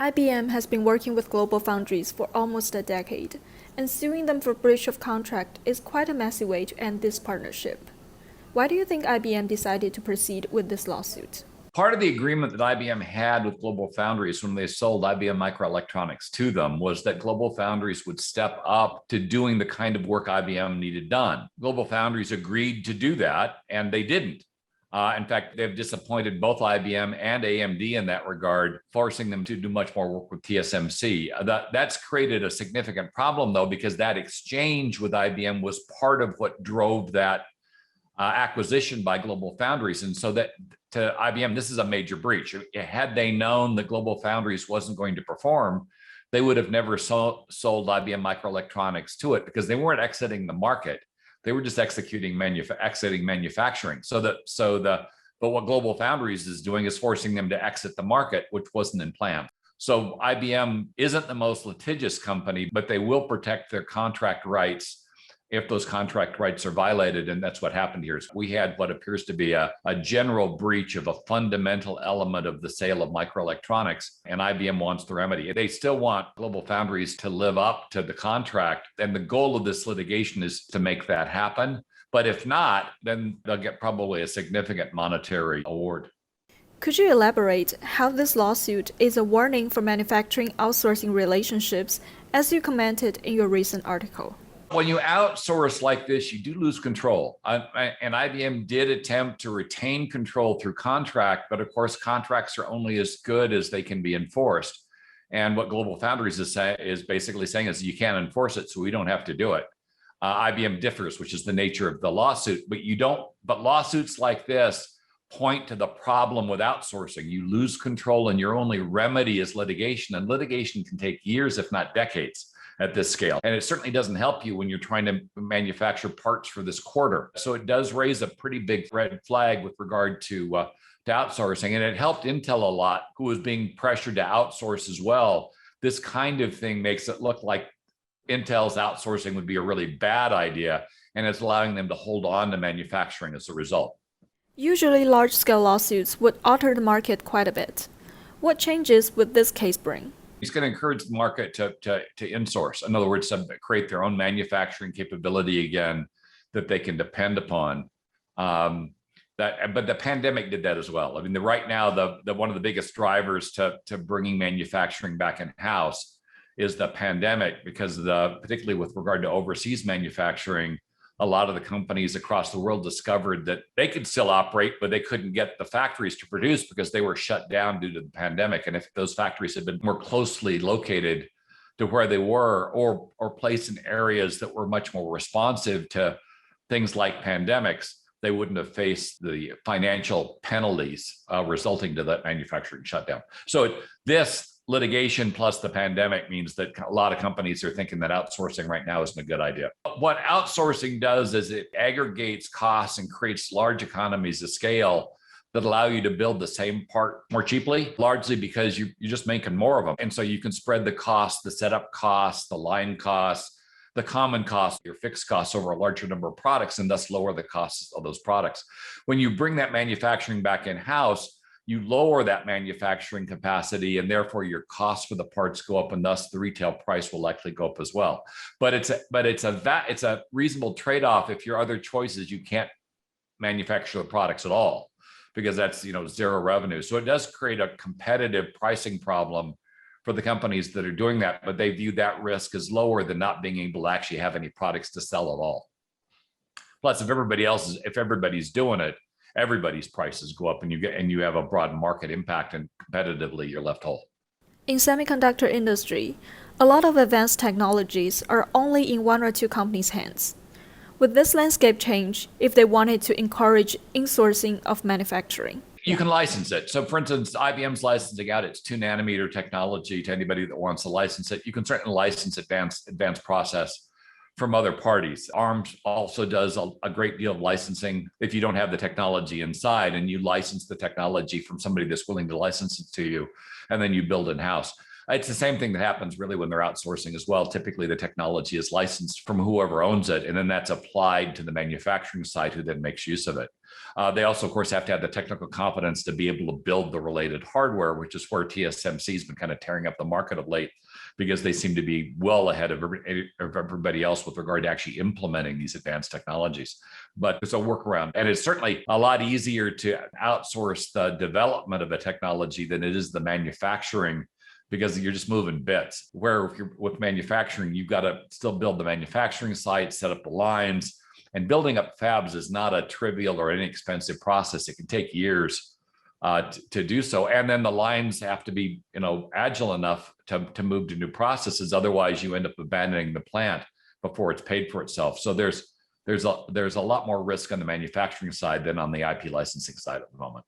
IBM has been working with GlobalFoundries for almost a decade, and suing them for breach of contract is quite a messy way to end this partnership. Why do you think IBM decided to proceed with this lawsuit? Part of the agreement that IBM had with GlobalFoundries when they sold IBM microelectronics to them was that GlobalFoundries would step up to doing the kind of work IBM needed done. GlobalFoundries agreed to do that, and they didn't. In fact, they've disappointed both IBM and AMD in that regard, forcing them to do much more work with TSMC. That's created a significant problem, though, because that exchange with IBM was part of what drove that acquisition by GlobalFoundries. And so that to IBM, this is a major breach. Had they known that GlobalFoundries wasn't going to perform, they would have never sold IBM microelectronics to it because they weren't exiting the market. They were just exiting manufacturing. But what GlobalFoundries is doing is forcing them to exit the market, which wasn't in plan. So IBM isn't the most litigious company, but they will protect their contract rights if those contract rights are violated. And that's what happened here. So we had what appears to be a general breach of a fundamental element of the sale of microelectronics, and IBM wants the remedy. They still want GlobalFoundries to live up to the contract, and the goal of this litigation is to make that happen. But if not, then they'll get probably a significant monetary award. Could you elaborate how this lawsuit is a warning for manufacturing outsourcing relationships, as you commented in your recent article? When you outsource like this, you do lose control. And IBM did attempt to retain control through contract, but of course, contracts are only as good as they can be enforced. And what GlobalFoundries is basically saying is you can't enforce it, so we don't have to do it. IBM differs, which is the nature of the lawsuit, but lawsuits like this point to the problem with outsourcing. You lose control and your only remedy is litigation, and litigation can take years, if not decades, at this scale. And it certainly doesn't help you when you're trying to manufacture parts for this quarter. So it does raise a pretty big red flag with regard to outsourcing. And it helped Intel a lot, who was being pressured to outsource as well. This kind of thing makes it look like Intel's outsourcing would be a really bad idea, and it's allowing them to hold on to manufacturing as a result. Usually large-scale lawsuits would alter the market quite a bit. What changes would this case bring? It's going to encourage the market to insource. In other words, to create their own manufacturing capability again that they can depend upon. But the pandemic did that as well. I mean, right now, one of the biggest drivers to bringing manufacturing back in house is the pandemic, because particularly with regard to overseas manufacturing, a lot of the companies across the world discovered that they could still operate, but they couldn't get the factories to produce because they were shut down due to the pandemic. And if those factories had been more closely located to where they were, or placed in areas that were much more responsive to things like pandemics, they wouldn't have faced the financial penalties resulting to that manufacturing shutdown. So this litigation plus the pandemic means that a lot of companies are thinking that outsourcing right now isn't a good idea. What outsourcing does is it aggregates costs and creates large economies of scale that allow you to build the same part more cheaply, largely because you're just making more of them. And so you can spread the costs, the setup costs, the line costs, the common costs, your fixed costs over a larger number of products, and thus lower the costs of those products. When you bring that manufacturing back in-house, you lower that manufacturing capacity, and therefore your costs for the parts go up, and thus the retail price will likely go up as well. But it's a reasonable trade-off if your other choice is you can't manufacture the products at all, because that's zero revenue. So it does create a competitive pricing problem for the companies that are doing that, but they view that risk as lower than not being able to actually have any products to sell at all. Plus, if everybody's doing it, everybody's prices go up, and you have a broad market impact, and competitively you're left whole. In semiconductor industry, a lot of advanced technologies are only in one or two companies' hands. Would this landscape change if they wanted to encourage insourcing of manufacturing? You can license it. So for instance, IBM's licensing out its 2-nanometer technology to anybody that wants to license it. You can certainly license advanced process from other parties. ARM also does a great deal of licensing if you don't have the technology inside, and you license the technology from somebody that's willing to license it to you, and then you build in-house. It's the same thing that happens really when they're outsourcing as well. Typically, the technology is licensed from whoever owns it, and then that's applied to the manufacturing site who then makes use of it. They also, of course, have to have the technical competence to be able to build the related hardware, which is where TSMC has been kind of tearing up the market of late, because they seem to be well ahead of everybody else with regard to actually implementing these advanced technologies. But it's a workaround. And it's certainly a lot easier to outsource the development of a technology than it is the manufacturing, because you're just moving bits. Where if you're with manufacturing, you've got to still build the manufacturing site, set up the lines, and building up fabs is not a trivial or inexpensive process. It can take years to do so. And then the lines have to be, agile enough to move to new processes. Otherwise, you end up abandoning the plant before it's paid for itself. So there's a lot more risk on the manufacturing side than on the IP licensing side at the moment.